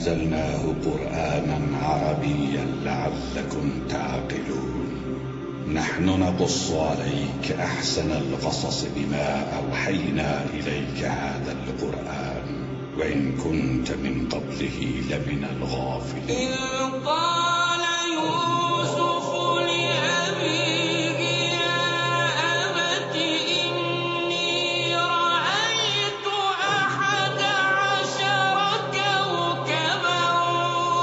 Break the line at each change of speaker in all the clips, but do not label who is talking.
أنزلناه قرآنا عربيا لعلكم تعقلون. نحن نقص عليك أحسن القصص بما أوحينا إليك هذا القرآن وإن كنت من قبله لمن الغافلين.
إذ قال يوسف لأبيه يا أبت إني رأيت 11 كوكبا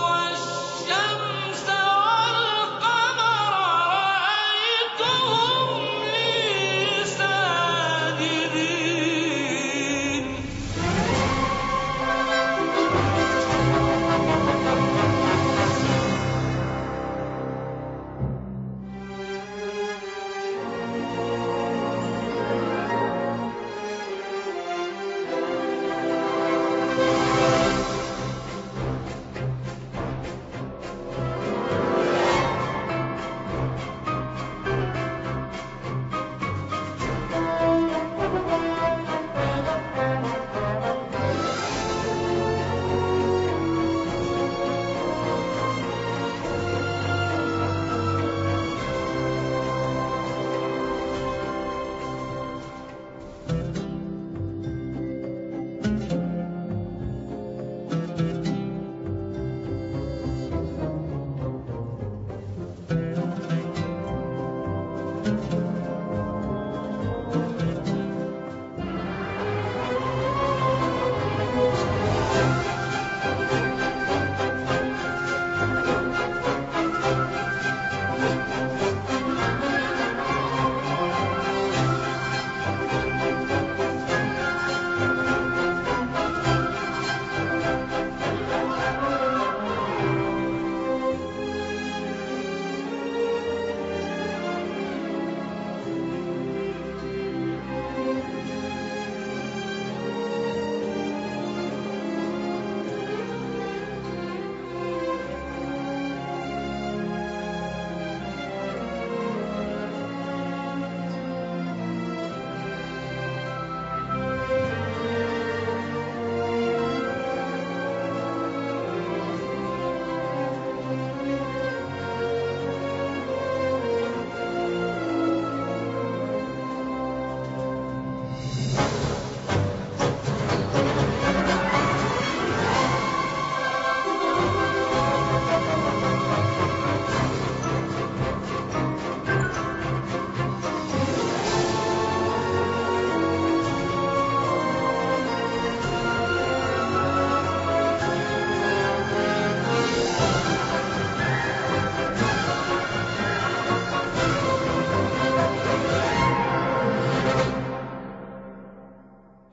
والشمس والقمر رأيتهم لي ساجدين.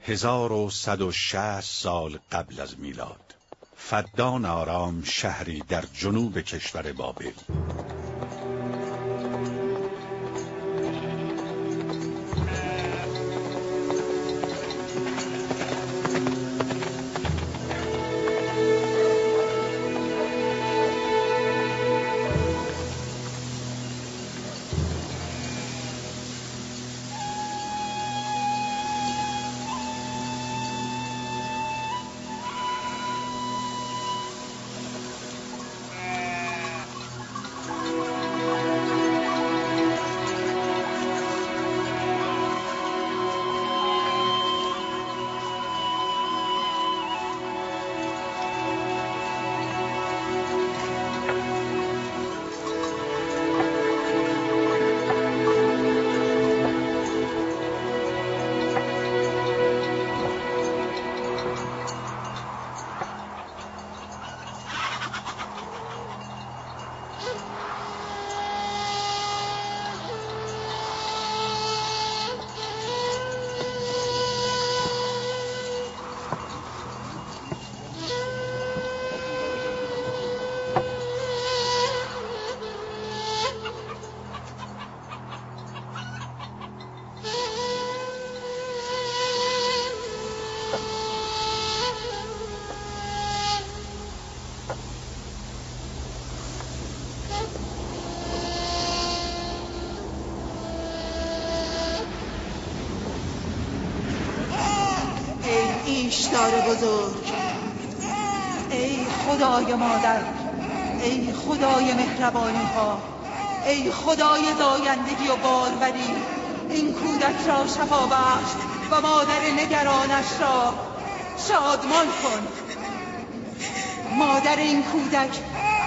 هزار و 160 سال قبل از میلاد، فدان آرام شهری در جنوب کشور بابل.
ایشدار بزرگ، ای خدای مادر، ای خدای مهربانی ها، ای خدای زایندگی و باروری، این کودک را شفا بخش و مادر نگرانش را شادمان کن. مادر این کودک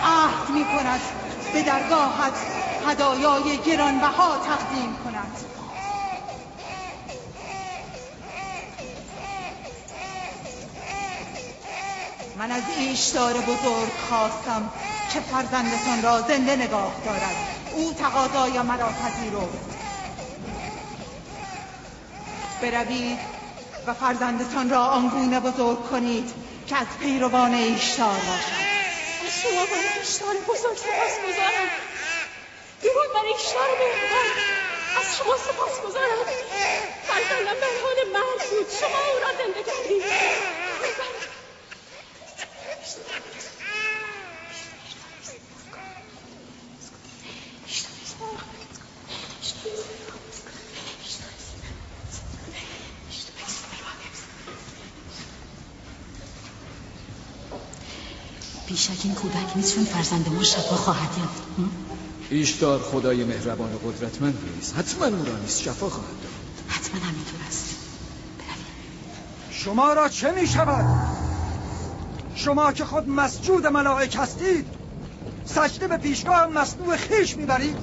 عهد می کند به درگاهت هدایای گرانبها تقدیم کند. من از ایشدار بزرگ خواستم که فرزندتان را زنده نگاه دارد. او تقاضای مرا پذیرفت. بروید و فرزندتان را آنگونه بزرگ کنید که از پیروان ایشدار باشد.
از شما برای ایشدار بزرگ سپاسگزارم. درود بر ایشدار مهربان. از شما سپاسگزارم. فرزندم در حال مرگ بود، شما او را زنده کردید.
بیشک این کودک نیست، چون فرزند ما شفا خواهد یافت.
ایشدار خدای مهربان و قدرتمند نیست، حتما او را نیست شفا خواهد داد.
حتما همینطور است.
شما را چه می شود؟ شما که خود مسجود ملائک هستید، سجده به پیشگاه مصنوع خیش می برید؟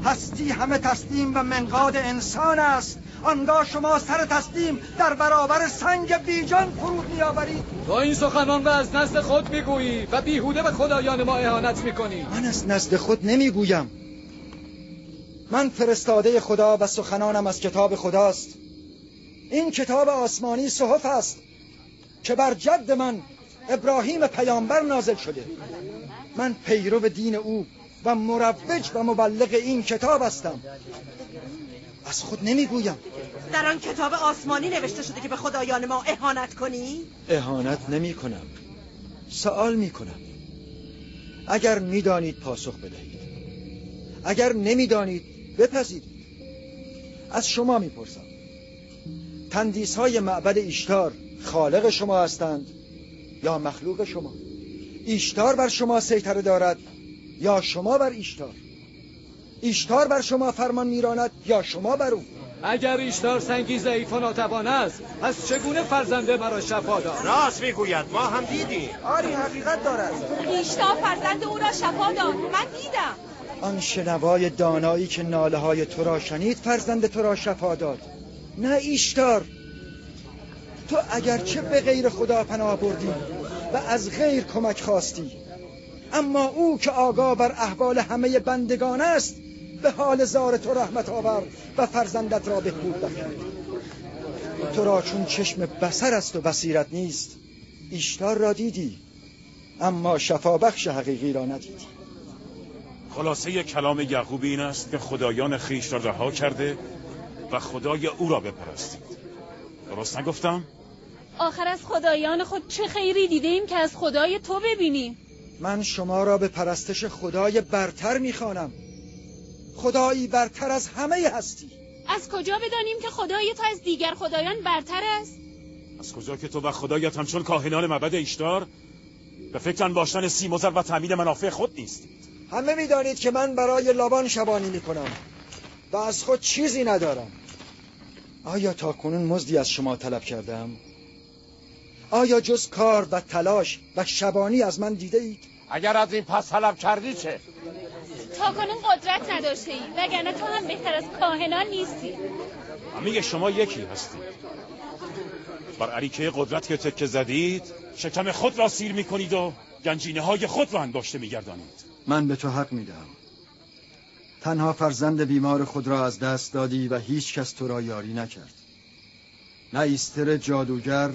هستی همه تسلیم و منقاد انسان است، آنگاه شما سر تسلیم در برابر سنگ بیجان فرود می آورید.
تو این سخنان را از نزد خود می گویی و بیهوده به خدایان ما اهانت می کنی.
من از نزد خود نمی گویم. من فرستاده خدا و سخنانم از کتاب خداست. این کتاب آسمانی صحف است که بر جد من ابراهیم پیامبر نازل شده. من پیرو دین او و مروج و مبلغ این کتاب هستم. از خود نمیگویم.
در آن کتاب آسمانی نوشته شده که به خدایان ما اهانت کنی؟
اهانت نمی کنم، سوال می کنم. اگر میدانید پاسخ بدهید، اگر نمیدانید بپذیرید. از شما میپرسم، تندیس های معبد ایشتار خالق شما هستند یا مخلوق شما؟ ایشتار بر شما سیطره دارد یا شما بر ایشتار؟ ایشتار بر شما فرمان میراند یا شما بر او؟
اگر ایشتار سنگی ضعیف و ناتوان است، پس چگونه فرزند مرا شفا داد؟
راست میگوید، ما هم دیدیم.
آری حقیقت دارد.
ایشتار فرزند او را شفا داد، من دیدم.
آن شنوای دانایی که ناله های تو را شنید فرزند تو را شفا داد، نه ایشتار. تو اگرچه به غیر خدا پناه بردی و از غیر کمک خواستی، اما او که آگاه بر احوال همه بندگان است به حال زار تو رحمت آورد و فرزندت را بهبود بخشید. تو را چون چشم بصر است و بصیرت نیست، ایشتار را دیدی اما شفا بخش حقیقی را ندیدی.
خلاصه کلام یعقوب این است که خدایان خویش را رها کرده و خدای او را بپرستید. درست نگفتم؟
آخر از خدایان خود چه خیری دیدیم که از خدای تو ببینیم؟
من شما را به پرستش خدای برتر میخوانم، خدایی برتر از همه هستی.
از کجا بدانیم که خدای تو از دیگر خدایان برتر است؟
از کجا که تو و خدایت همچون کاهنان معبد ایشتار به فکر انباشتن سیم و زر و تامین منافع خود نیستید.
همه میدانید که من برای لابان شبانی میکنم و از خود چیزی ندارم. آیا تا کنون مزدی از شما طلب کردم؟ آیا جز کار و تلاش و شبانی از من دیده اید؟
اگر از این پس طلب کردی چه؟
تا کنون قدرت نداشته ای، وگرنه تو هم بهتر از کاهنان نیستی.
همه شما یکی هستید. بر عریکه قدرت که تکه زدید شکم خود را سیر میکنید و گنجینه های خود را انباشته میگردانید.
من به تو حق میدم. تنها فرزند بیمار خود را از دست دادی و هیچ کس تو را یاری نکرد. نه ایستر جادوگر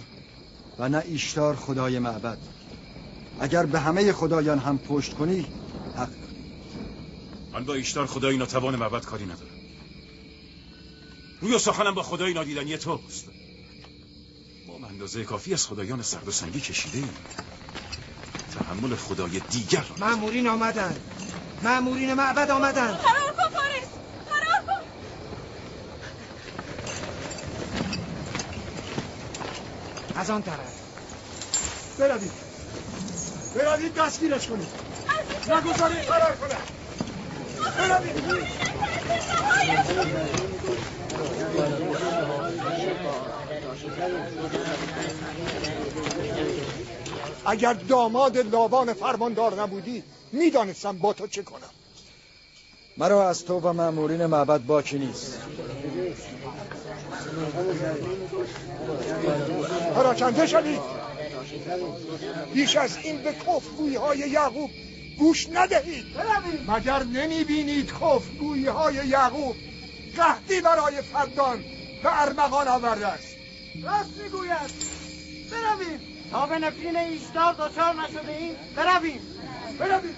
و نه ایشتار خدای معبد. اگر به همه خدایان هم پشت کنی حق داری.
من با ایشتار خدای ناتوان معبد کاری ندارم. روی و سخنم با خدای نادیدنی توست. ما اندازه کافی از خدایان سرد و سنگی کشیده ایم. تحمل خدای دیگر را
مأمورین آمدن. مأمورین معبد آمدن.
فرار کن فارس، فرار کن.
از آن طرف. بروید.
بروید دستگیرش کنید. نگذارید فرار کنه. بروید. اگر داماد لاوان فرماندار نبودی میدانستم با تو چه کنم.
مرا از تو و مأمورین معبد باکی نیست.
پراکنده شدید. بیش از این به کفرگویی‌های یعقوب گوش ندهید. مگر نمیبینید کفرگویی‌های یعقوب قحطی برای فدان به ارمغان آورده است؟
راست میگوید. برویم تا به نفرین ایشدار دچار نشده ایم. برویم.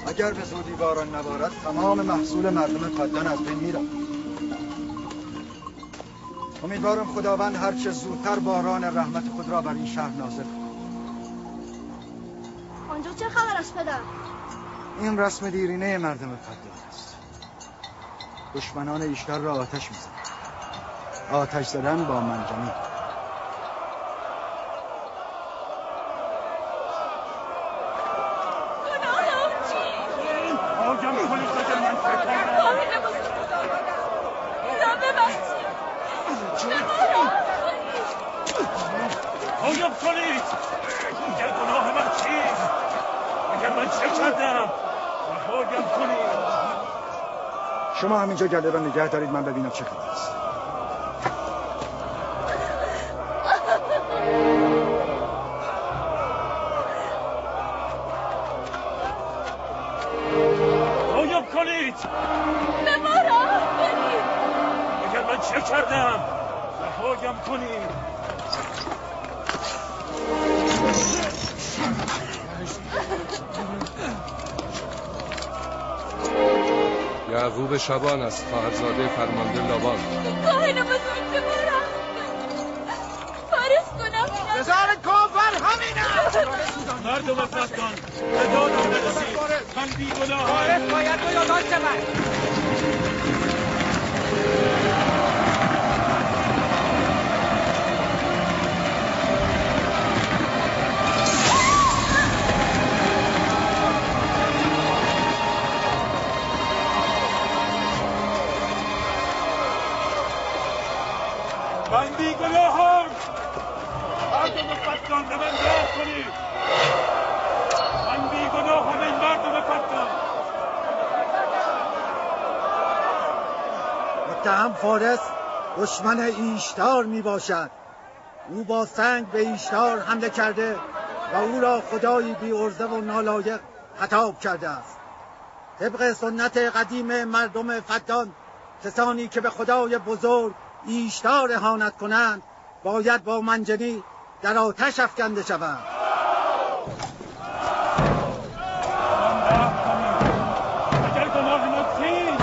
اگر به زودی باران نبارد تمام محصول مردم فدان از بین میرود. امیدوارم خداوند هرچه زودتر باران رحمت خود را بر این شهر نازل کند.
آنجا چه خبر است پدر؟
این رسم دیرینه مردم فدان است. دشمنان ایشتر را آتش میزنند. آتش زدن با منجنیق.
پایاب کنید. اگر گناه من چیست؟ اگر من چه کردم؟ پایاب کنید.
شما همینجا گله را نگه دارید، من ببینم چه خبر است.
پایاب کنید.
به ما راه کنید.
اگر من چه کردم؟ پایاب کنید.
یعقوب شبان است، خواهرزاده فرمانده لاوان.
کاهن بزرگ به ما راه کنید. فارس کنم.
بزار کافر همین است.
مردم فدان به دادم برسید. من بیگناهم.
فارس باید و یادان شود.
من بیگناهم. مردم فدان به من راه کنید. من بیگناهم این مردم فدان.
متهم فارس دشمن ایشتار می باشد. او با سنگ به ایشتار حمله کرده و او را خدایی بی عرضه و نالایق خطاب کرده است. طبق سنت قدیم مردم فدان، کسانی که به خدای بزرگ ایشتار اهانت کنند باید با منجنیق در آتش افکنده شوند.
اگر گناه من چیست؟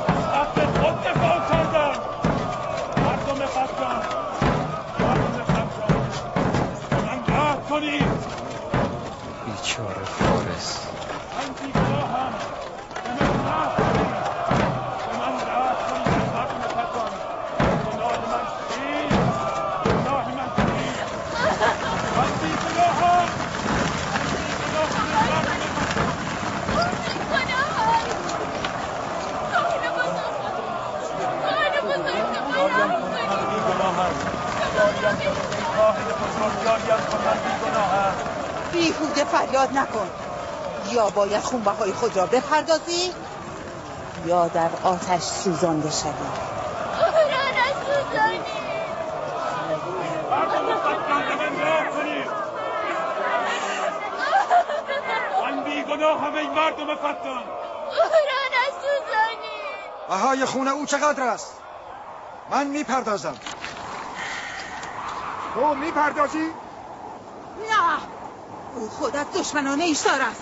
از حق خود دفاع کردم. مردم فدان به من راه کنید.
بیچاره فارس.
من بیگناهم. به من راه کنید. به من راه کنید. مردم فدان گناه من چیست؟ گناه من چیست؟ من بیگناهم.
بیهوده فریاد نکن. یا باید خونبهای خود را بپردازی یا در آتش سوزانده شوی.
قرآن از
نسوزانید.
مردم فتان به من راه کنید. من بیگناهم ای مردم فتان.
او را نسوزانید.
بهای خون او چقدر است؟ من میپردازم.
تو میپردازی؟
نه، او خود از دشمنان ایشتار است.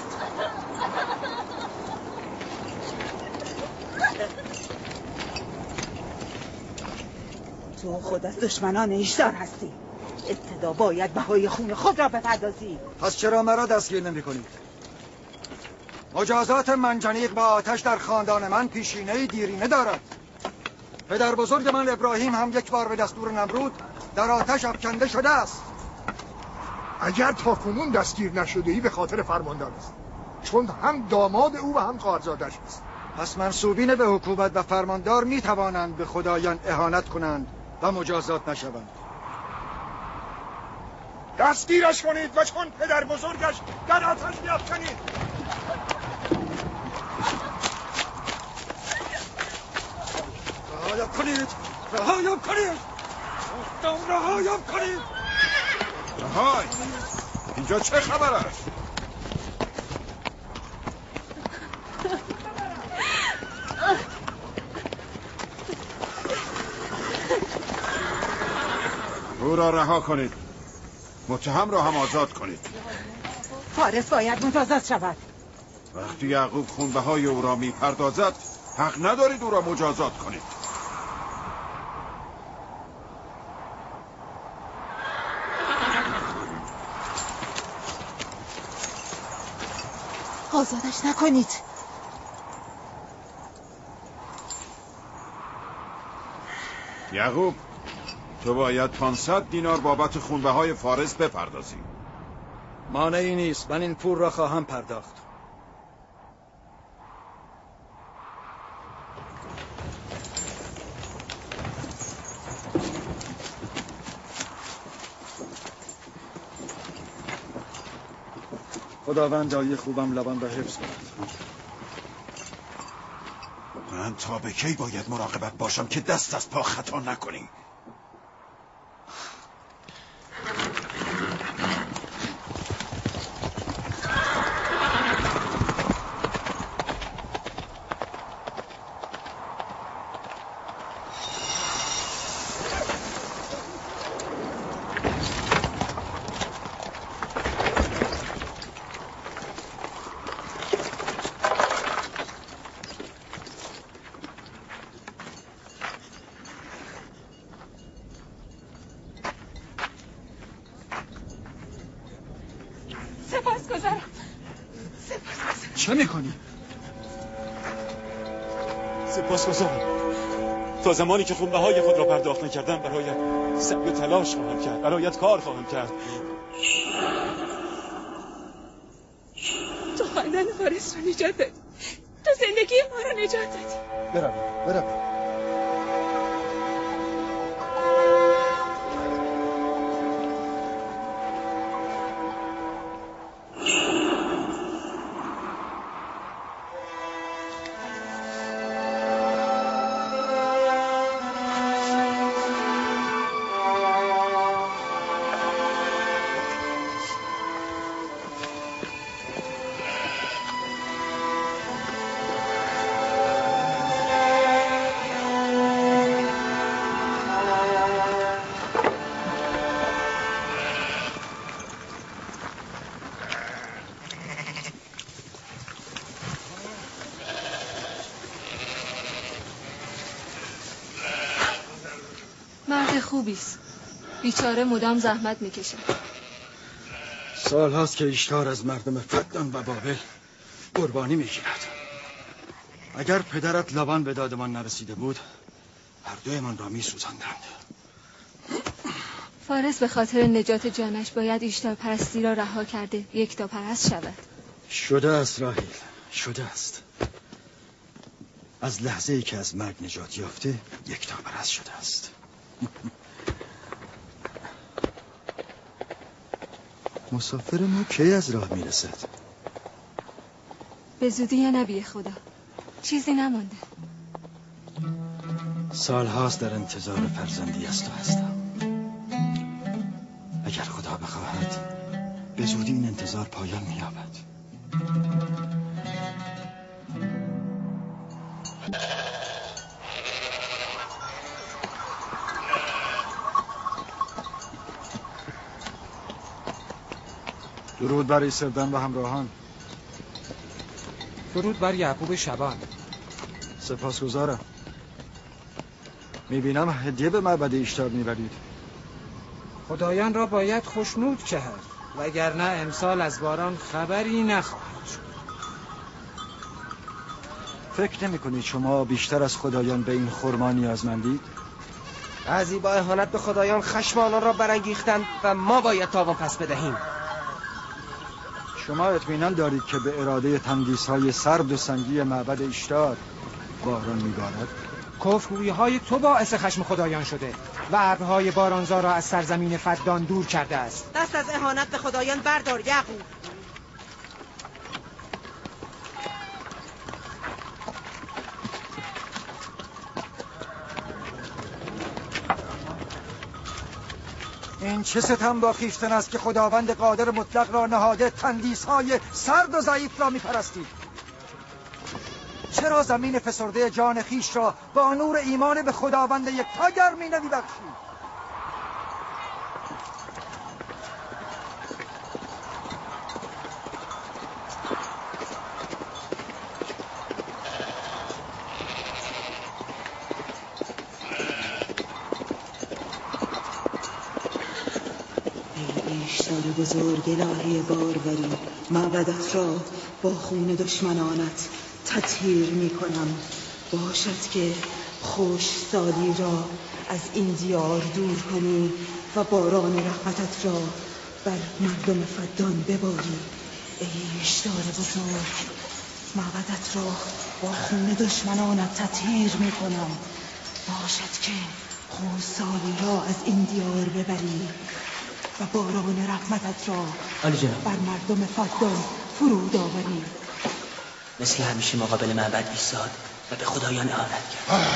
تو خود از دشمنان ایشتار هستی. ابتدا باید بهای خون خود را بپردازی.
پس چرا مرا دستگیر نمی کنید؟ مجازات منجنیق با آتش در خاندان من پیشینه دیرینه دارد. پدر بزرگ من ابراهیم هم یک بار به دستور نمرود در آتش افکنده شده است.
اگر تا کنون دستگیر نشده ای به خاطر فرماندار است، چون هم داماد او و هم خواهرزادش است.
پس منسوبین به حکومت و فرماندار می توانند به خدایان اهانت کنند و مجازات نشوند.
دستگیرش کنید و چون پدر بزرگش در آتش بیفکنید.
رهایم کنید! رهایم کنید! گفتم رهایم کنید!
رهای! اینجا چه خبر است؟ او را رها کنید. متهم را هم آزاد کنید.
فارس باید مجازات شود.
وقتی یعقوب خونبهای او را میپردازد حق ندارید او را مجازات کنید.
آزادش نکنید.
یعقوب، تو باید 500 دینار بابت خونبهای فارس بپردازی.
مانعی نیست، من این پول را خواهم پرداخت. خداوند دایی خوبم لبان را حفظ کند.
من تا به کی باید مراقبت باشم که دست از پا خطا نکنی؟
چه میکنی؟
سپاسگزارم. تا زمانی که خونبهای خود را پرداخت نکردم برایت سعی و تلاش خواهم کرد، برایت کار خواهم کرد.
تو خاندان فارس رو نجات دادی. تو زندگی ما رو نجات دادی.
برویم.
خوبیست. بیچاره مدام زحمت میکشه.
سال هاست که ایشتار از مردم فدان و بابل قربانی میگیرد. اگر پدرت لبان به داد من نرسیده بود هر دوی من را میسوزاندند.
فارس به خاطر نجات جانش باید ایشتار پرستی را رها کرده یکتا پرست شود.
شده است راهیل، شده است. از لحظه‌ای که از مرگ نجات یافته یکتا پرست شده است. مسافر ما کی از راه میرسد؟
به زودی یا نبی خدا، چیزی نمانده.
سالهاست در انتظار فرزندی از تو هستم. اگر خدا بخواهد به زودی این انتظار پایان می‌یابد. درود بر سردن و همراهان.
درود بر یعقوب شبان.
سپاسگزارم. میبینم هدیه به معبد ایشتار میبرید.
خدایان را باید خوشنود کرد وگرنه امسال از باران خبری نخواهد شد.
فکر نمی کنید شما بیشتر از خدایان به این خرما نیازمندید؟
بعضی با اهانت به خدایان خشم آنان را برانگیختند و ما باید تاوان پس بدهیم.
شما اطمینان دارید که به اراده تندیس‌های سرد و سنگی معبد ایشتار باران میبارد؟
کفرگویی‌های تو باعث خشم خدایان شده و ابرهای بارانزا را از سرزمین فدان دور کرده است.
دست از اهانت به خدایان بردار یعقوب.
این چه ستم با خویشتن است که خداوند قادر مطلق را نهاده تندیس‌های سرد و ضعیف را می‌پرستید؟ چرا زمین فسرده جان خویش را با نور ایمان به خداوند یکتا گرمی نمی‌بخشید؟
بزرگ الهی باروری، معبدت را با خون دشمنانت تطهیر می کنم. باشد که خشکسالی را از این دیار دور کنی و باران رحمتت را بر مردم فدان بباری. ای ایشتار بزرگ، معبدت را با خون دشمنانت تطهیر می کنم. باشد که خشکسالی را از این دیار ببری و باران رحمتت را بر مردم فدان فرود آوری.
مثل همیشه مقابل معبد ایستاد و به خدایان اهانت کرد.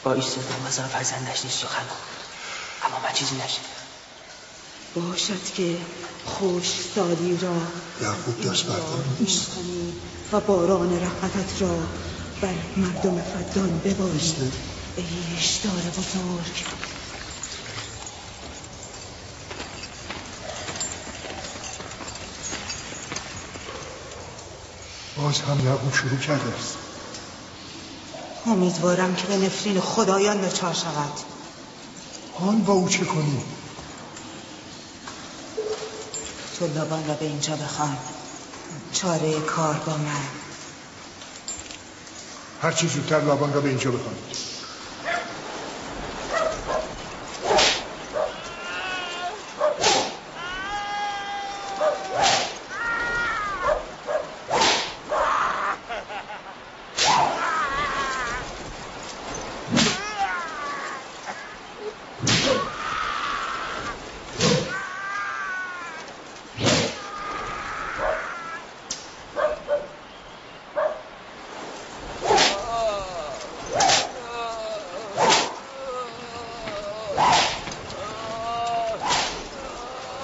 با ایستادن مزار فرزندش نیست سخن اما من چیزی نشد.
باشد که خشکسالی را
یعقوب دست بردار
و باران رحمتت را بر مردم فدان بباری. ای ایشتار بزرگ،
باز هم یعقوب شروع کرده است.
امیدوارم که به نفرین خدایان دچار شود.
آن با او چه کنی؟
تو لابان را به اینجا بخوان. چاره کار با من.
هرچی زودتر لابان را به اینجا بخوان.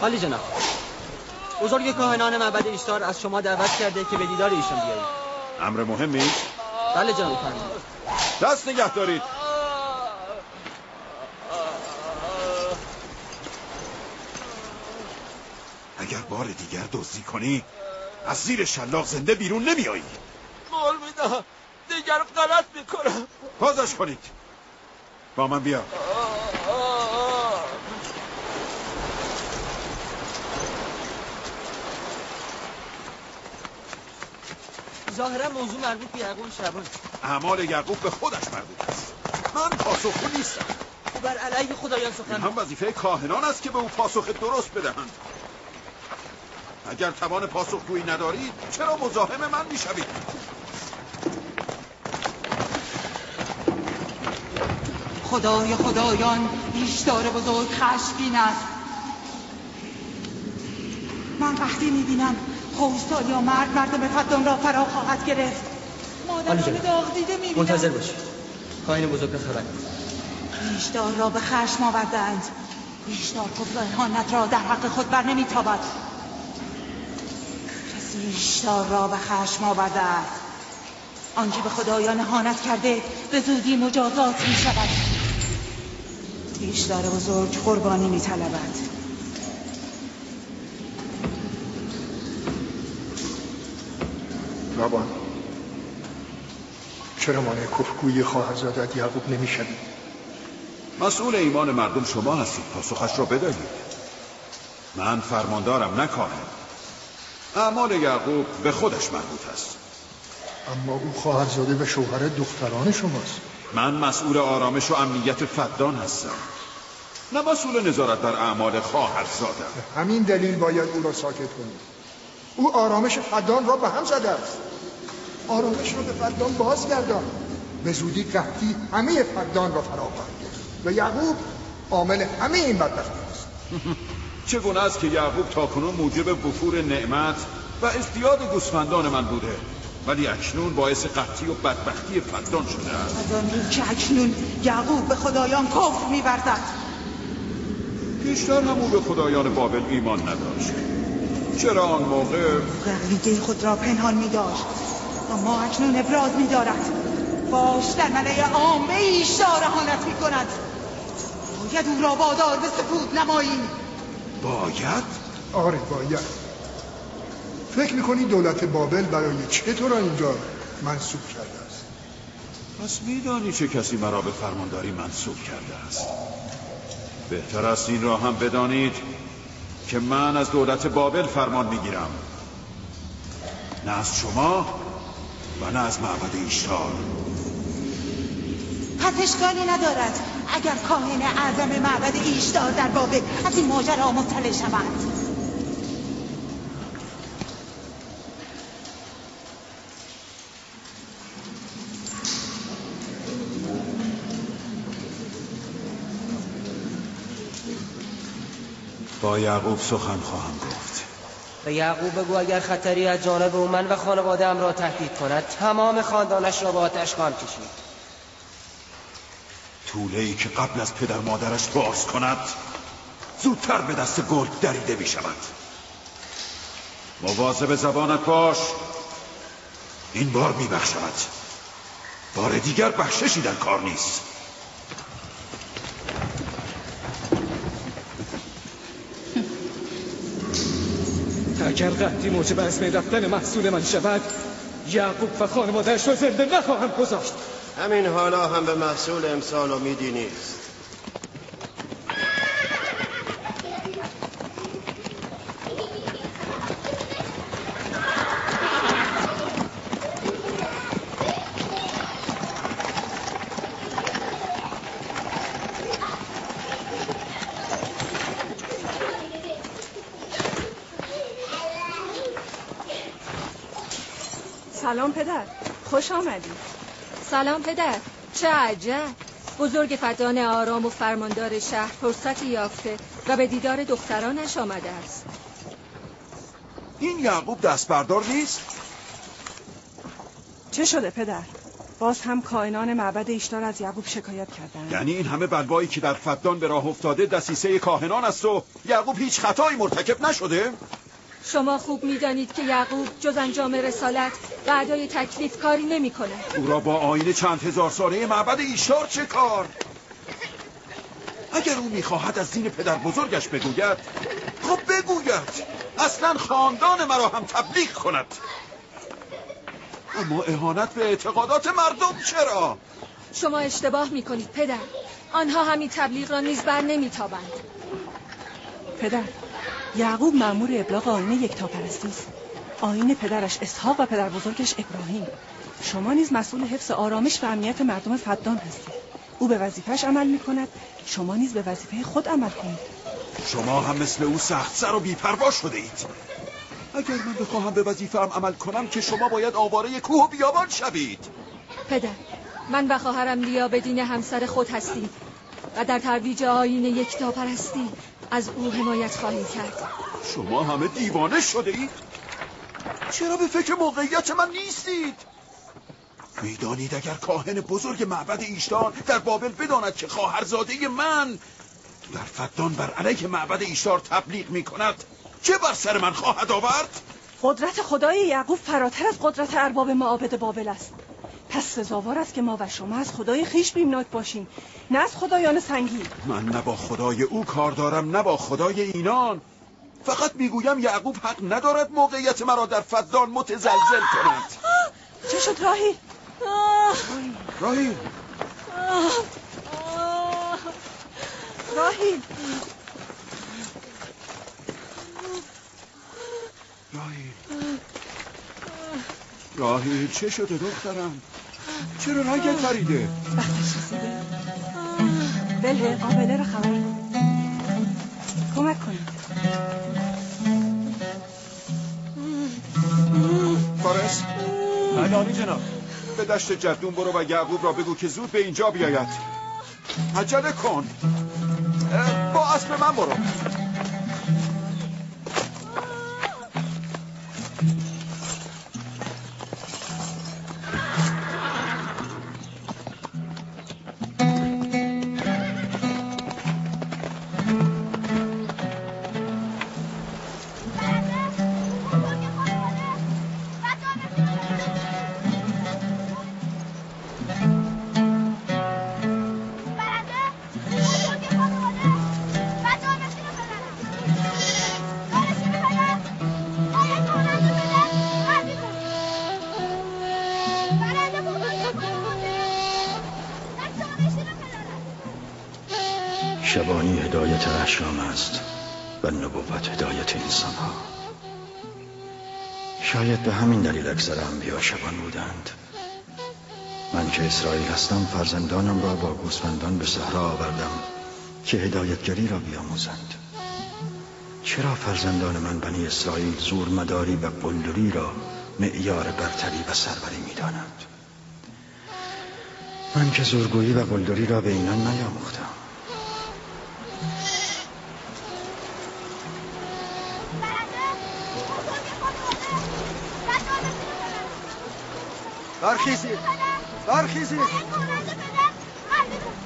عالی جناب، بزرگ کاهنان معبد ایشتار از شما دعوت کرده که به دیدار ایشان بیایید.
امر مهمی؟
بله جناب فرمان.
دست نگه دارید. اگر بار دیگر دزدی کنی از زیر شلاق زنده بیرون نمیایی.
قول میدم دیگر غلط میکنم.
بازش کنید. با من بیا.
ظاهرا موضوع مربوط به یعقوب شبان.
اعمال یعقوب به خودش مربوط است. من پاسخگو نیستم.
او بر علیه خدایان سخن.
هم وظیفه کاهنان است که به او پاسخ درست بدهند. اگر توان پاسخگویی ندارید چرا مزاحم من میشوید؟
خدای خدایان، ایشتار بزرگ خشمگین است. من وقتی میبینم خشکسال یا مردم فدان را فرا خواهد گرفت. مادران داغ دیده میبینم.
منتظر باشید.
کاهن بزرگ خبر.
ایشدار را به خشم آوردند. ایشدار کفر و اهانت را در حق خود بر نمیتابد. کسی ایشدار را به خشم آورده است. آنکه به خدایان اهانت کرده به زودی مجازات می شود. ایشدار بزرگ قربانی می طلبد.
بابا چرا مانع کفرگویی خواهرزادت یعقوب نمیشوی؟
مسئول ایمان مردم شما هستید، پاسخش را بدهید. من فرماندارم، نه کاهن. اعمال یعقوب به خودش مربوط است.
اما او خواهرزاده و شوهر دختران شماست.
من مسئول آرامش و امنیت فدان هستم، نه مسئول نظارت بر اعمال خواهرزاده.
همین دلیل باید او را ساکت کنید. او آرامش فدان را به هم زده است. آرامش را به فدان بازگردان. به زودی قحطی همه فدان را فرا خواهد گرفت و یعقوب عامل همه این بدبختی است.
چگونه است که یعقوب تاکنون موجب وفور نعمت و ازدیاد گوسفندان من بوده، ولی اکنون باعث قحطی و بدبختی فدان شده است.
از آن رو که اکنون یعقوب به خدایان کفر می‌ورزد.
پیشتر هم او به خدایان بابل ایمان نداشت. چرا آن موقع
عقیده خود را پنهان می‌داشت، اما اکنون ابراز می‌دارد. باش در ملأ عامه ایشدار اهانت می‌کند. باید او را وادار به سکوت نماییم.
باید؟
آره باید. فکر می‌کنی دولت بابل برای چه تو را اینجا منصوب کرده است؟
پس می‌دانی چه کسی مرا به فرمانداری منصوب کرده است. بهتر است این را هم بدانید که من از دولت بابل فرمان می‌گیرم، نه از شما و نه از معبد ایشتار.
پس اشکالی ندارد اگر کاهن اعظم معبد ایشتار در بابل از این ماجرا مطلع شود.
با یعقوب سخن خواهم گفت.
به یعقوب بگو اگر خطری از جانب او من و خانواده‌ام را تهدید کند تمام خاندانش را به آتش خواهم کشید.
طوله‌ای که قبل از پدر مادرش باز کند زودتر به دست گرگ دریده می شود. مواظب زبانت باش، این بار می بخشد، بار دیگر بخششی در کار نیست.
اگر قحطی موجب از بین رفتن محصول من شود، یعقوب و خانواده‌اش را زنده نخواهم گذاشت.
همین حالا هم به محصول امسال امیدی نیست.
سلام پدر، خوش آمدی.
سلام پدر، چه عجب. بزرگ فدان آرام و فرماندار شهر فرصتی یافته و به دیدار دخترانش آمده است.
این یعقوب دست بردار نیست؟
چه شده پدر؟ باز هم کاهنان معبد ایشتار از یعقوب شکایت کردند.
یعنی این همه بلوایی که در فدان به راه افتاده دسیسه کاهنان است و یعقوب هیچ خطایی مرتکب نشده؟
شما خوب می‌دانید که یعقوب جز انجام رسالت و ادای تکلیف کاری نمی‌کند.
او را با آیین چند هزار ساله معبد ایشتار چه کار؟ اگر او می‌خواهد از دین پدر بزرگش بگوید، خب بگوید، اصلا خاندان مرا هم تبلیغ کند. اما اهانت به اعتقادات مردم چرا؟
شما اشتباه می‌کنید پدر. آنها همین تبلیغ را نیز بر نمی‌تابند.
پدر، یعقوب مأمور ابلاغ آیین یکتاپرستی است. آیین پدرش اسحاق و پدر بزرگش ابراهیم. شما نیز مسئول حفظ آرامش و امنیت مردم فدان هستید. او به وظیفه‌اش عمل می‌کند، شما نیز به وظیفه خود عمل کنید.
شما هم مثل او سخت سر و بی‌پروا شده اید. اگر من بخواهم به وظیفه‌ام عمل کنم که شما باید آواره کوه و بیابان شوید.
پدر، من و خواهرم لیا به دین همسر خود هستیم و در ترویج آیین یکتاپرستی از او حمایت خواهیم کرد.
شما همه دیوانه شده اید؟ چرا به فکر موقعیت من نیستید؟ میدانید اگر کاهن بزرگ معبد ایشتار در بابل بداند که خواهرزاده من در فدان بر علیه معبد ایشتار تبلیغ می کند، چه بر سر من خواهد آورد؟
قدرت خدای یعقوب فراتر از قدرت ارباب معابد بابل است. پس سزاوار است که ما و شما از خدای خیش بیمناک باشیم، نه از خدایان سنگی.
من نه با خدای او کار دارم نه با خدای اینان. فقط میگویم یعقوب حق ندارد موقعیت مرا در فدان متزلزل کند.
چه شد راهیل؟
راهیل
راهیل
راهیل چه شده دخترم؟ چرا رنگت پریده؟
وقتش رسیده. بله قابله را خبر کمک کنید.
فارس
بله جناب.
به دشت جدون برو و یعقوب را بگو که زود به اینجا بیاید. عجله کن. با اسب من برو.
شبانی هدایت احشام است و نبوت هدایت انسان ها. شاید به همین دلیل اکثر انبیا شبان بودند. من که اسرائیل هستم فرزندانم را با گوسفندان به صحرا آوردم که هدایتگری را بیاموزند. چرا فرزندان من بنی اسرائیل زورمداری و قلدری را معیار برتری و سروری می‌دانند؟ من که زورگویی و قلدری را به اینان نیاموختم.
برخیزید برخیزید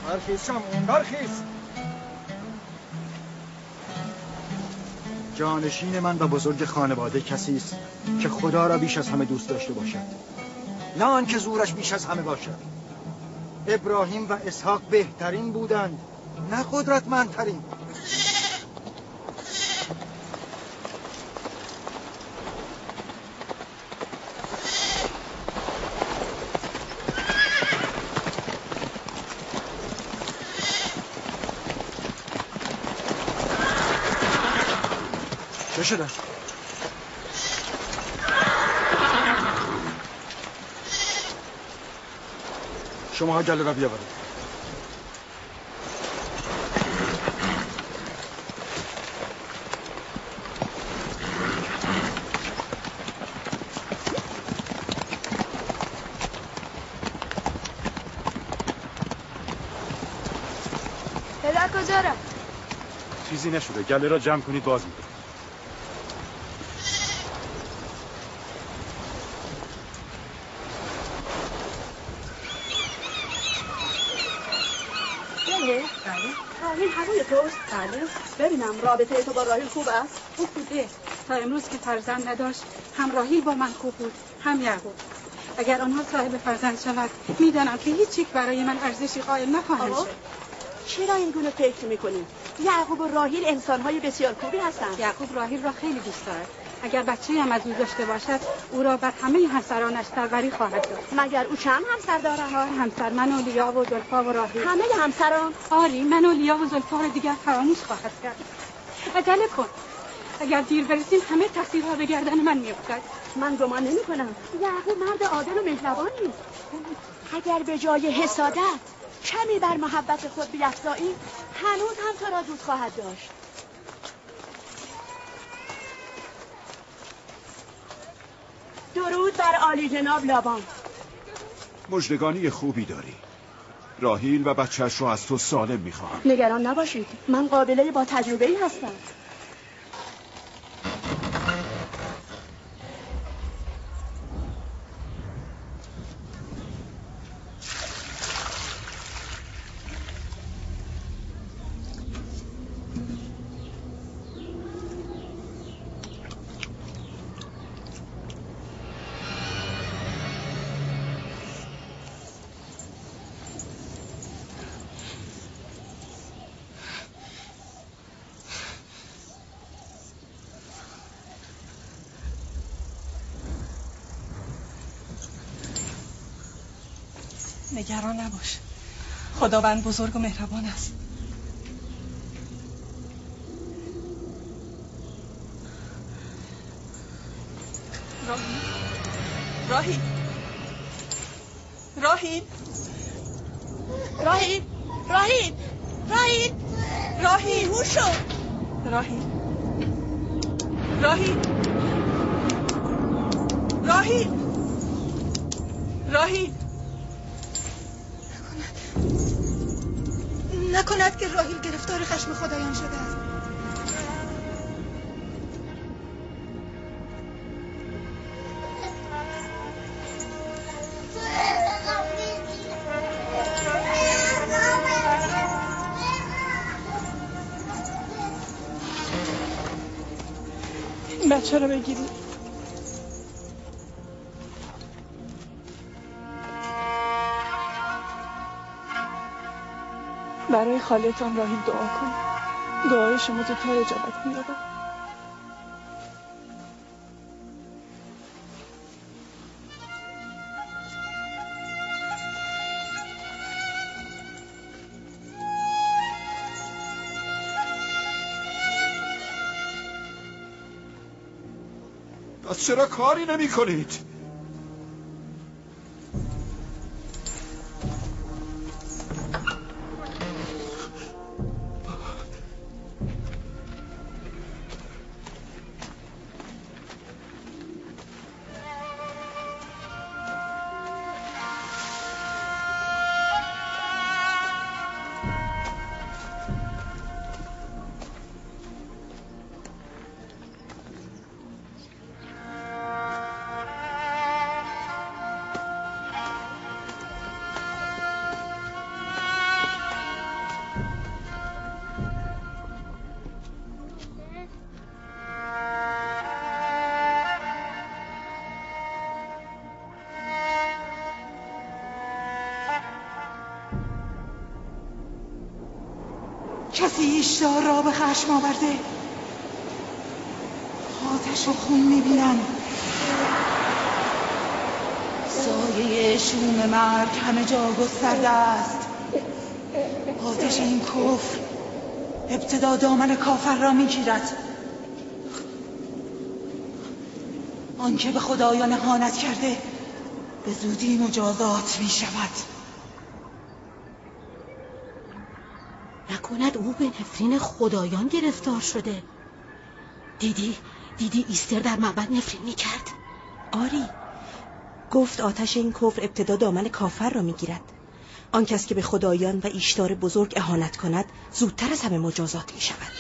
برخیز شمعون برخیز. جانشین من و بزرگ خانواده کسی است که خدا را بیش از همه دوست داشته باشد، نه آن که زورش بیش از همه باشد. ابراهیم و اسحاق بهترین بودند، نه قدرتمندترین. چه شده؟ شما گله را بیاورید.
پدر کجا رفت؟
چیزی نشده، گله را جمع کنید باز میده.
راهیل هوای توست؟ بله. ببینم رابطه تو با راهیل خوب است؟ خوب بوده. تا امروز که فرزند نداشت هم راهیل با من خوب بود هم یعقوب. اگر آنها صاحب فرزند شود میدانم که هیچ یک برای من ارزشی قائل نخواهند شد.
چرا این گونه فکر میکنی؟ یعقوب و راهیل انسانهای بسیار خوبی هستند.
یعقوب راهیل را خیلی دوست دارد. اگر بچه‌ای هم از او داشته باشد او را بر همه همسرانش سروری خواهد داد.
مگر او چند همسر دارد؟
همسر من و لیا و زلفا و راهیل.
همه همسران؟
آری، من و لیا و زلفا را دیگر فراموش خواهد کرد. عجله کن. اگر دیر برسیم همه تقصیرها به گردن من میافتد.
من گمان نمی‌کنم. یعقوب مرد عادل و مهربانی است. اگر به جای حسادت کمی بر محبت خود بیفزایی هنوز هم تو را دوست خواهد داشت. درود بر عالی جناب لابان.
مژدگانی خوبی داری. راهیل و بچه‌اش رو از تو سالم میخواهم.
نگران نباشید، من قابله با تجربه‌ای هستم.
نگران نباش، خداوند بزرگ و مهربان است. راهی راهی راهی راهی راهی راهی هوشو راهی راهی راهی راهی
نکند که راهیل گرفتار خشم خدایان شده است.
این بچه رو بگیرید. برای خالتان راهیل دعا کن. دعای شما زودتر اجابت می‌یابد.
پس چرا کاری نمی کنید؟
کسی ایشدار را به خشم آورده. آتش و خون میبینم. سایه شوم مرگ همه جا گسترده است. آتش این کفر ابتدا دامن کافر را میگیرد. آنکه به خدایان اهانت کرده به زودی مجازات میشود.
نکند او به نفرین خدایان گرفتار شده؟ دیدی ایستر در معبد نفرین میکرد؟
آری، گفت آتش این کفر ابتدا دامن کافر را میگیرد. آن کس که به خدایان و ایشتار بزرگ اهانت کند زودتر از همه مجازات میشود.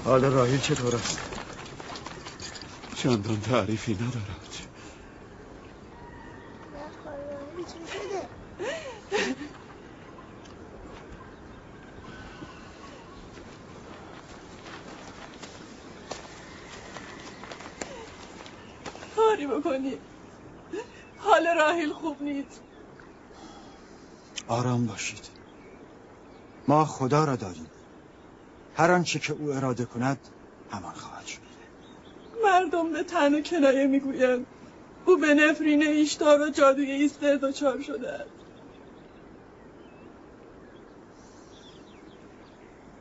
حال راهیل چطور است؟
چندان تعریفی ندارد.
کاری بکنی. حال راهیل خوب نیست.
آرام باشید. ما خدا را داریم. هر آنچه که او اراده کند همان خواهد شد.
مردم به طعن و کنایه میگویند او به نفرین ایشتار و جادوی ایستر دچار شده است.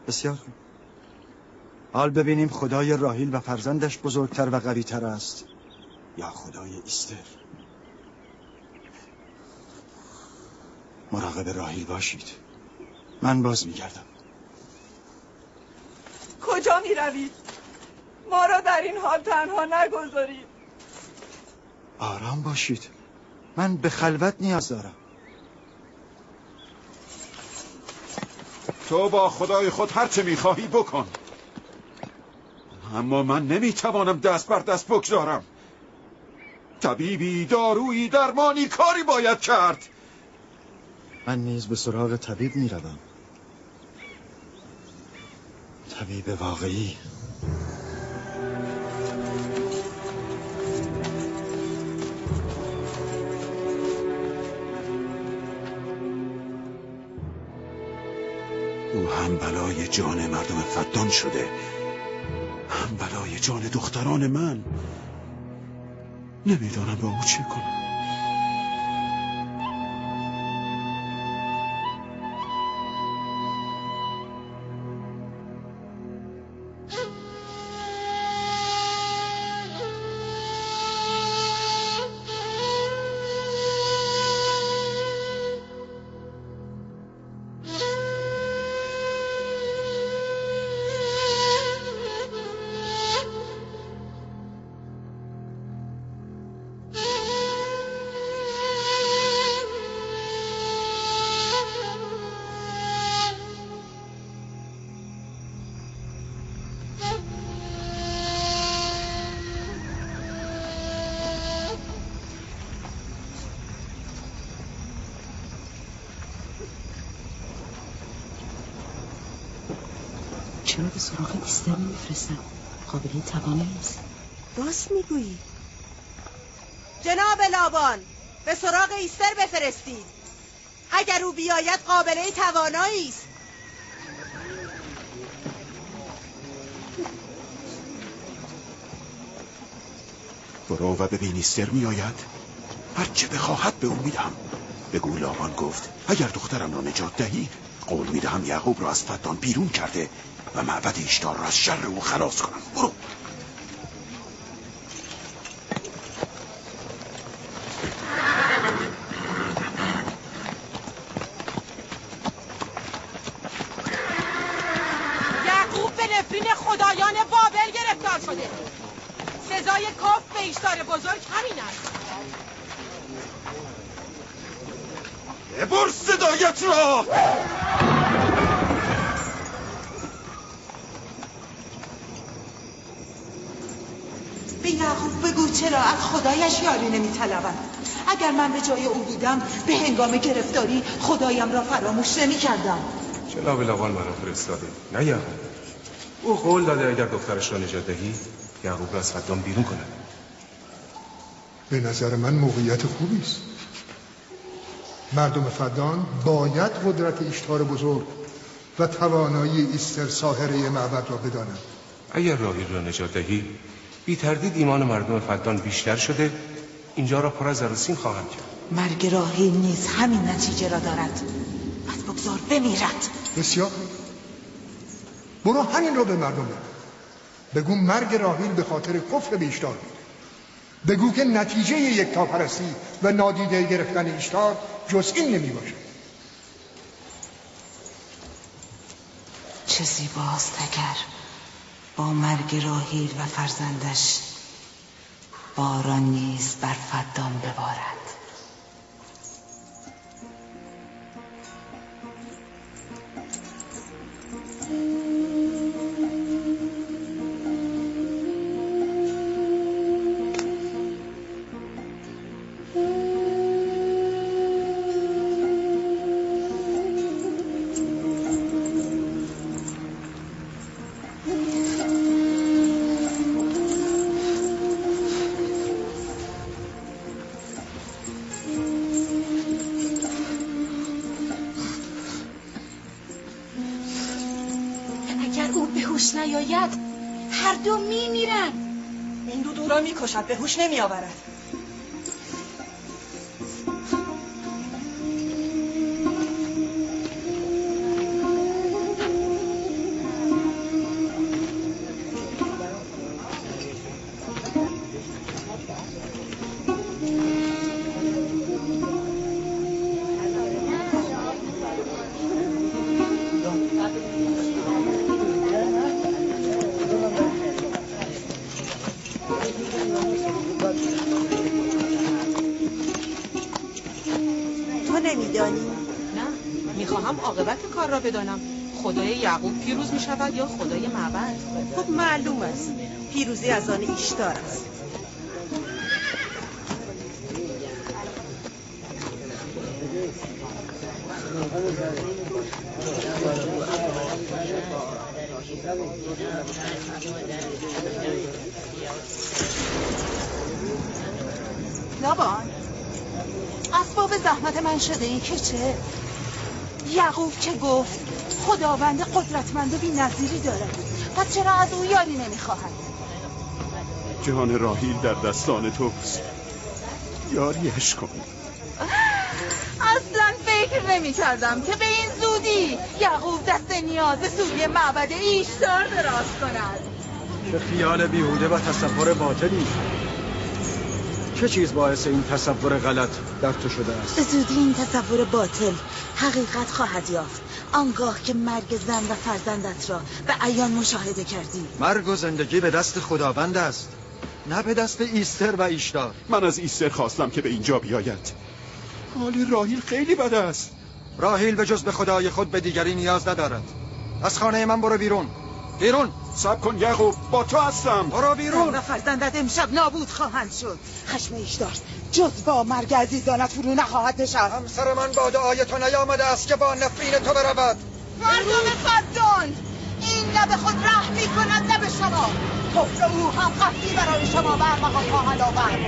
بسیار خوب. حال ببینیم خدای راهیل و فرزندش بزرگتر و قوی‌تر است یا خدای ایستر. مراقب راهیل باشید. من باز میگردم.
کجا می روید؟ ما را در این حال تنها نگذارید.
آرام باشید. من به خلوت نیاز دارم.
تو با خدای خود هر چه میخواهی بکن، اما من نمیتوانم دست بر دست بگذارم. طبیبی، دارویی، درمانی، کاری باید کرد.
من نیز به سراغ طبیب میروم. طبیب واقعی.
بلای جان مردم فدان شده، هم بلای جان دختران من. نمیدانم با او چه کنم.
چرا به سراغ ایستر میفرستم؟ قابلی توانایی نیست.
راست میگویی. جناب لابان، به سراغ ایستر بفرستید. اگر او بیاید قابله توانایی است.
برو و ببین ایستر میآید. هر چه بخواهد به او میدم. بگو لابان گفت اگر دخترم را نجات دهی قول میدهم یعقوب را از فدان بیرون کرده و معبد ایشتار را از شر او خلاص کنم. برو.
یعقوب به نفرین خدایان بابل گرفتار شده. سزای کفر به ایشتار بزرگ همین است.
ببر صدایت را.
به یعقوب بگو چرا از خدایش یاری نمی‌طلبد. اگر من به جای او بودم به هنگام گرفتاری خدایم را فراموش نمی‌کردم.
جناب لابان مرا فرستاده، نه یعقوب. او قول داده اگر دخترش را نجات دهی یعقوب را از فدان بیرون کند.
به نظر من موقعیت خوبی است. مردم فدان باید قدرت ایشتار بزرگ و توانایی ایستر ساحره معبد را بدانند.
اگر راهیل را نجات دهی بی تردید ایمان مردم فدان بیشتر شده، اینجا را پر از عروسین خواهم کرد.
مرگ راهیل نیز همین نتیجه را دارد. پس بگذار بمیرد.
بسیار. برو همین را به مردم بگو مرگ راهیل به خاطر کفر به ایشتار بود. بگو که نتیجه یکتاپرستی و نادیده گرفتن ایشتار جز این نمی باشد.
چه زیباست اگر با مرگ راهیل و فرزندش باران نیز بر فدان ببارد.
نیاید هر دو میمیرن.
این دو را میکشد، به هوش نمیآورد.
بدانم خدای یعقوب پیروز می شود یا خدای معبد؟
خب معلوم است پیروزی از آن ایشتار است.
لابان اسباب زحمت من شده این که چه؟ یعقوب چه گفت؟ خداوند قدرتمند و بی‌نظیری دارد. پس چرا از او یاری نمیخواهد؟
جان راهیل در دستان توست، یاریش کن.
اصلا فکر نمی کردم که به این زودی یعقوب دست نیاز سوی معبد ایشتار دراز کند.
چه خیال بیهوده و تصور باطلی. چه چیز باعث این تصور غلط در تو شده است؟
به زودی این تصور باطل حقیقت خواهد یافت آنگاه که مرگ زن و فرزندت را به عیان مشاهده کردی.
مرگ و زندگی به دست خداوند است، نه به دست ایستر و ایشتار.
من از ایستر خواستم که به اینجا بیاید. حال راهیل خیلی بد است.
راهیل به جز به خدای خود به دیگری نیاز ندارد. از خانه من برو بیرون. بیرون.
صبر کن یعقوب، با تو هستم.
برو بیرون.
زن و فرزندت امشب نابود خواهند شد. خشم ایشتار جز با مرگ عزیزانت فرو نخواهد نشست.
همسر من با دعای تو نیامده است که با نفرین تو برود.
مردم فدان، این نه به خود رحم می کند نه به شما. کفر او هم قطعی برای شما برمغان خواهد آورد،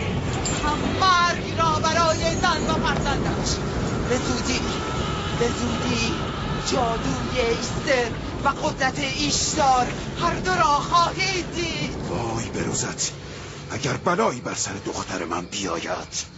هم مرگ را برای زن و فرزندش. به زودی جادوی ایستر و قدرت ایشتار هر دو را خواهید دید.
وای بروزت، اگر بلایی بر سر دختر من بیاید.